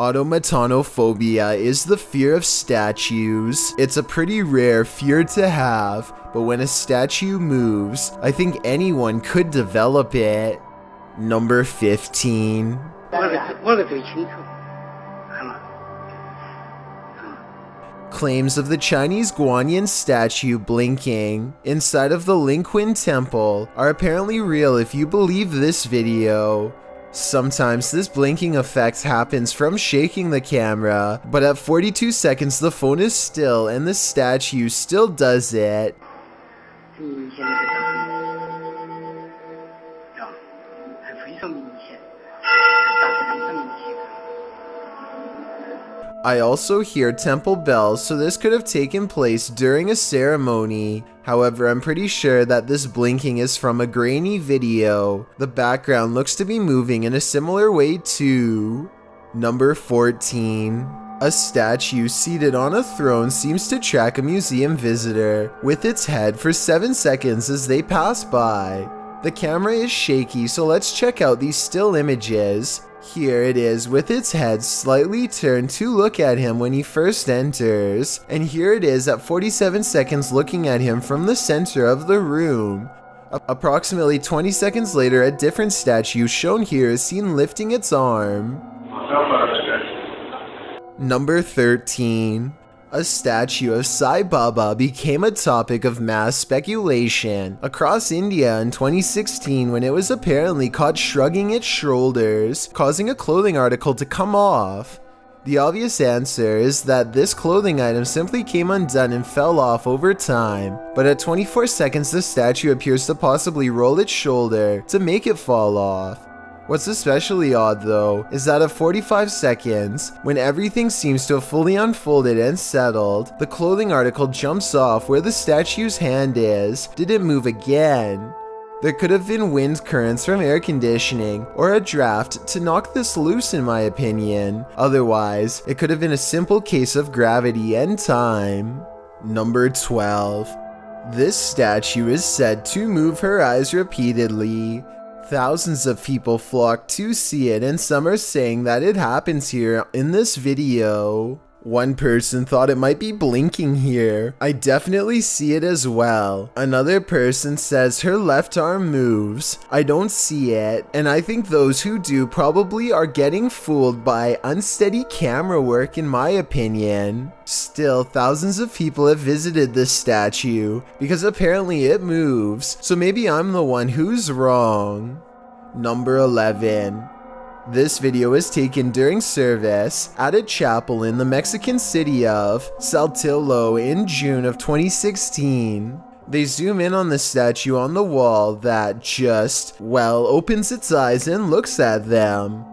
Automatonophobia is the fear of statues. It's a pretty rare fear to have, but when a statue moves, I think anyone could develop it. Number 15. Claims of the Chinese Guanyin statue blinking inside of the Lingqin Temple are apparently real if you believe this video. Sometimes this blinking effect happens from shaking the camera, but at 42 seconds the phone is still and the statue still does it. I also hear temple bells, so this could have taken place during a ceremony. However, I'm pretty sure that this blinking is from a grainy video. The background looks to be moving in a similar way to... Number 14. A statue seated on a throne seems to track a museum visitor with its head for 7 seconds as they pass by. The camera is shaky, so let's check out these still images. Here it is with its head slightly turned to look at him when he first enters, and here it is at 47 seconds looking at him from the center of the room. Approximately 20 seconds later, a different statue shown here is seen lifting its arm. Number 13. A statue of Sai Baba became a topic of mass speculation across India in 2016 when it was apparently caught shrugging its shoulders, causing a clothing article to come off. The obvious answer is that this clothing item simply came undone and fell off over time, but at 24 seconds the statue appears to possibly roll its shoulder to make it fall off. What's especially odd though, is that at 45 seconds, when everything seems to have fully unfolded and settled, the clothing article jumps off where the statue's hand is. Did it move again? There could have been wind currents from air conditioning or a draft to knock this loose in my opinion. Otherwise, it could have been a simple case of gravity and time. Number 12. This statue is said to move her eyes repeatedly. Thousands of people flock to see it, and some are saying that it happens here in this video. One person thought it might be blinking here. I definitely see it as well. Another person says her left arm moves. I don't see it, and I think those who do probably are getting fooled by unsteady camera work in my opinion. Still, thousands of people have visited this statue because apparently it moves, so maybe I'm the one who's wrong. Number 11. This video was taken during service at a chapel in the Mexican city of Saltillo in June of 2016. They zoom in on the statue on the wall that just, well, opens its eyes and looks at them.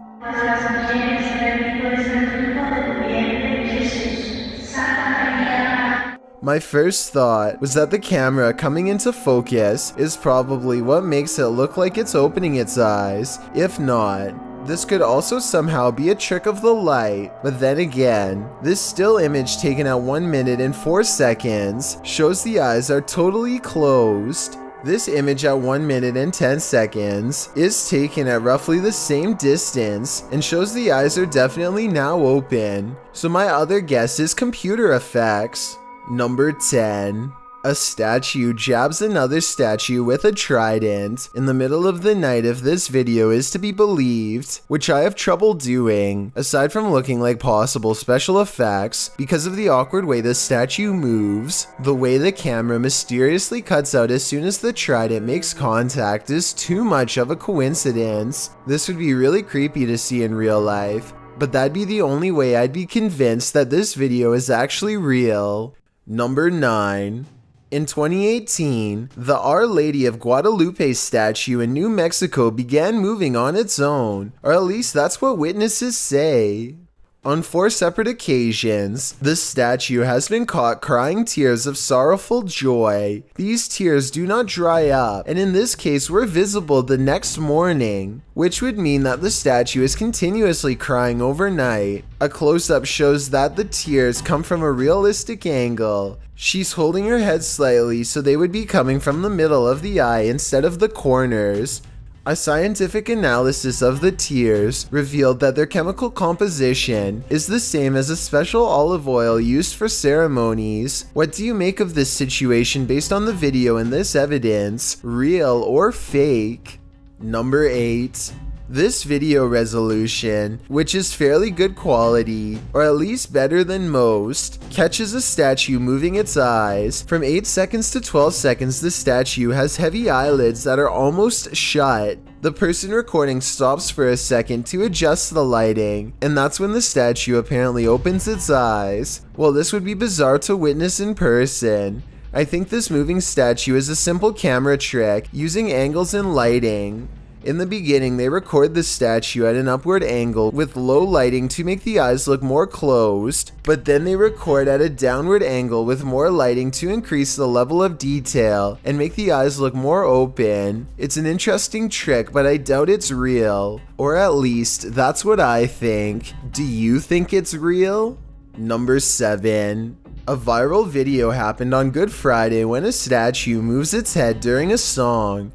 My first thought was that the camera coming into focus is probably what makes it look like it's opening its eyes. If not, this could also somehow be a trick of the light. But then again, this still image taken at 1 minute and 4 seconds shows the eyes are totally closed. This image at 1 minute and 10 seconds is taken at roughly the same distance and shows the eyes are definitely now open. So my other guess is computer effects. Number 10. A statue jabs another statue with a trident in the middle of the night if this video is to be believed, which I have trouble doing, aside from looking like possible special effects because of the awkward way the statue moves. The way the camera mysteriously cuts out as soon as the trident makes contact is too much of a coincidence. This would be really creepy to see in real life, but that'd be the only way I'd be convinced that this video is actually real. Number 9. In 2018, the Our Lady of Guadalupe statue in New Mexico began moving on its own, or at least that's what witnesses say. On 4 separate occasions, the statue has been caught crying tears of sorrowful joy. These tears do not dry up, and in this case were visible the next morning, which would mean that the statue is continuously crying overnight. A close-up shows that the tears come from a realistic angle. She's holding her head slightly so they would be coming from the middle of the eye instead of the corners. A scientific analysis of the tears revealed that their chemical composition is the same as a special olive oil used for ceremonies. What do you make of this situation based on the video and this evidence? Real or fake? Number 8. This video resolution, which is fairly good quality, or at least better than most, catches a statue moving its eyes. From 8 seconds to 12 seconds, the statue has heavy eyelids that are almost shut. The person recording stops for a second to adjust the lighting, and that's when the statue apparently opens its eyes. Well, this would be bizarre to witness in person. I think this moving statue is a simple camera trick using angles and lighting. In the beginning, they record the statue at an upward angle with low lighting to make the eyes look more closed, but then they record at a downward angle with more lighting to increase the level of detail and make the eyes look more open. It's an interesting trick, but I doubt it's real. Or at least, that's what I think. Do you think it's real? Number 7. A viral video happened on Good Friday when a statue moves its head during a song.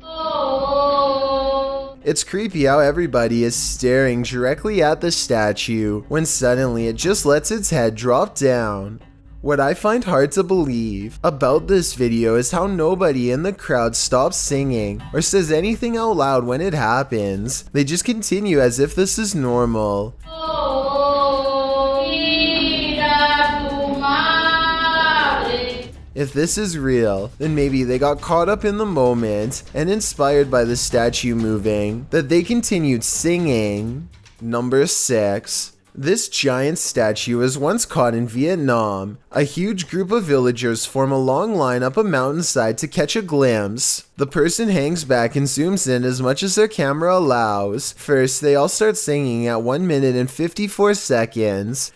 It's creepy how everybody is staring directly at the statue when suddenly it just lets its head drop down. What I find hard to believe about this video is how nobody in the crowd stops singing or says anything out loud when it happens. They just continue as if this is normal. If this is real, then maybe they got caught up in the moment and inspired by the statue moving, that they continued singing. Number 6. This giant statue was once caught in Vietnam. A huge group of villagers form a long line up a mountainside to catch a glimpse. The person hangs back and zooms in as much as their camera allows. First, they all start singing at 1 minute and 54 seconds.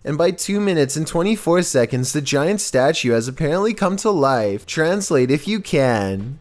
And by 2 minutes and 24 seconds, the giant statue has apparently come to life. Translate if you can.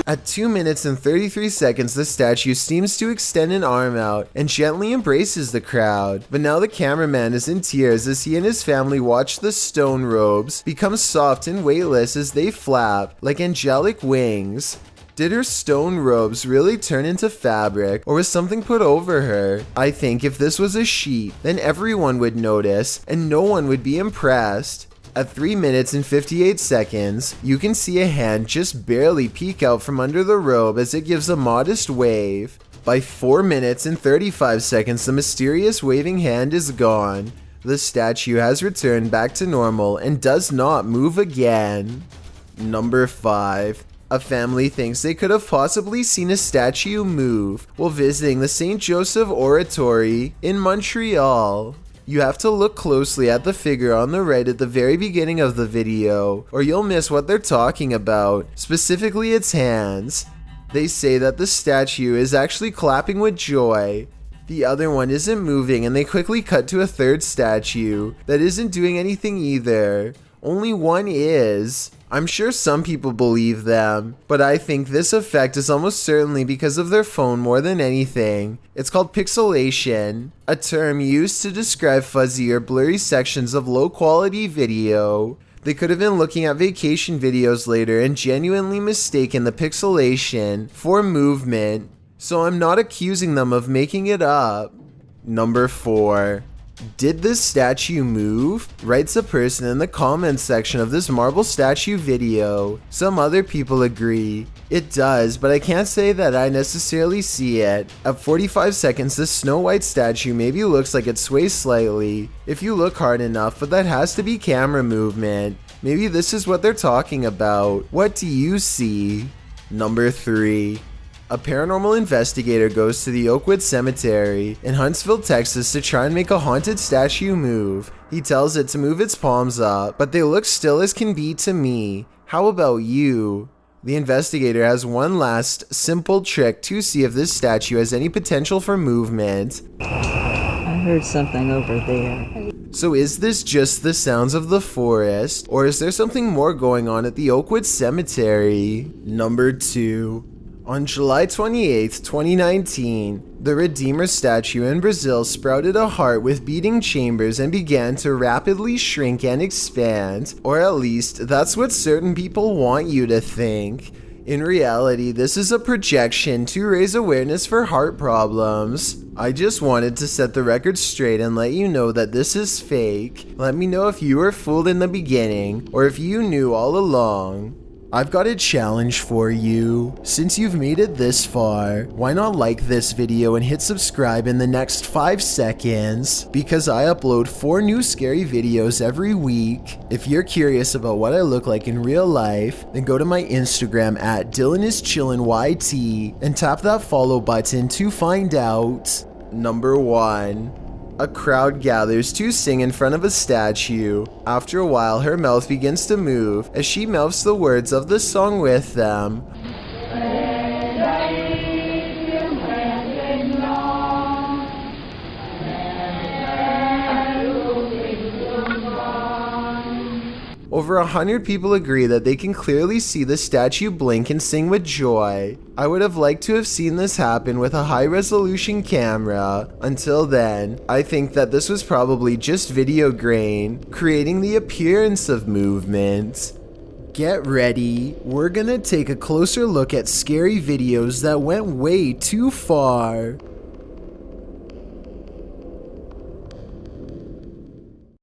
At 2 minutes and 33 seconds, the statue seems to extend an arm out and gently embraces the crowd. But now the cameraman is in tears as he and his family watch the stone robes become soft and weightless as they flap like angelic wings. Did her stone robes really turn into fabric, or was something put over her? I think if this was a sheet, then everyone would notice, and no one would be impressed. At 3 minutes and 58 seconds, you can see a hand just barely peek out from under the robe as it gives a modest wave. By 4 minutes and 35 seconds, the mysterious waving hand is gone. The statue has returned back to normal and does not move again. Number 5. A family thinks they could have possibly seen a statue move while visiting the St. Joseph Oratory in Montreal. You have to look closely at the figure on the right at the very beginning of the video, or you'll miss what they're talking about, specifically its hands. They say that the statue is actually clapping with joy. The other one isn't moving, and they quickly cut to a third statue that isn't doing anything either. Only one is. I'm sure some people believe them, but I think this effect is almost certainly because of their phone more than anything. It's called pixelation, a term used to describe fuzzy or blurry sections of low-quality video. They could have been looking at vacation videos later and genuinely mistaken the pixelation for movement, so I'm not accusing them of making it up. Number 4. Did this statue move? Writes a person in the comments section of this marble statue video. Some other people agree. It does, but I can't say that I necessarily see it. At 45 seconds, this Snow White statue maybe looks like it sways slightly, if you look hard enough, but that has to be camera movement. Maybe this is what they're talking about. What do you see? Number 3. A paranormal investigator goes to the Oakwood Cemetery in Huntsville, Texas to try and make a haunted statue move. He tells it to move its palms up, but they look still as can be to me. How about you? The investigator has one last simple trick to see if this statue has any potential for movement. I heard something over there. So is this just the sounds of the forest, or is there something more going on at the Oakwood Cemetery? Number 2. On July 28, 2019, the Redeemer statue in Brazil sprouted a heart with beating chambers and began to rapidly shrink and expand, or at least that's what certain people want you to think. In reality, this is a projection to raise awareness for heart problems. I just wanted to set the record straight and let you know that this is fake. Let me know if you were fooled in the beginning, or if you knew all along. I've got a challenge for you. Since you've made it this far, why not like this video and hit subscribe in the next 5 seconds? Because I upload 4 new scary videos every week. If you're curious about what I look like in real life, then go to my Instagram at DylanIsChillinYT and tap that follow button to find out. Number 1. A crowd gathers to sing in front of a statue. After a while, her mouth begins to move as she mouths the words of the song with them. Over 100 people agree that they can clearly see the statue blink and sing with joy. I would have liked to have seen this happen with a high-resolution camera. Until then, I think that this was probably just video grain, creating the appearance of movement. Get ready, we're gonna take a closer look at scary videos that went way too far.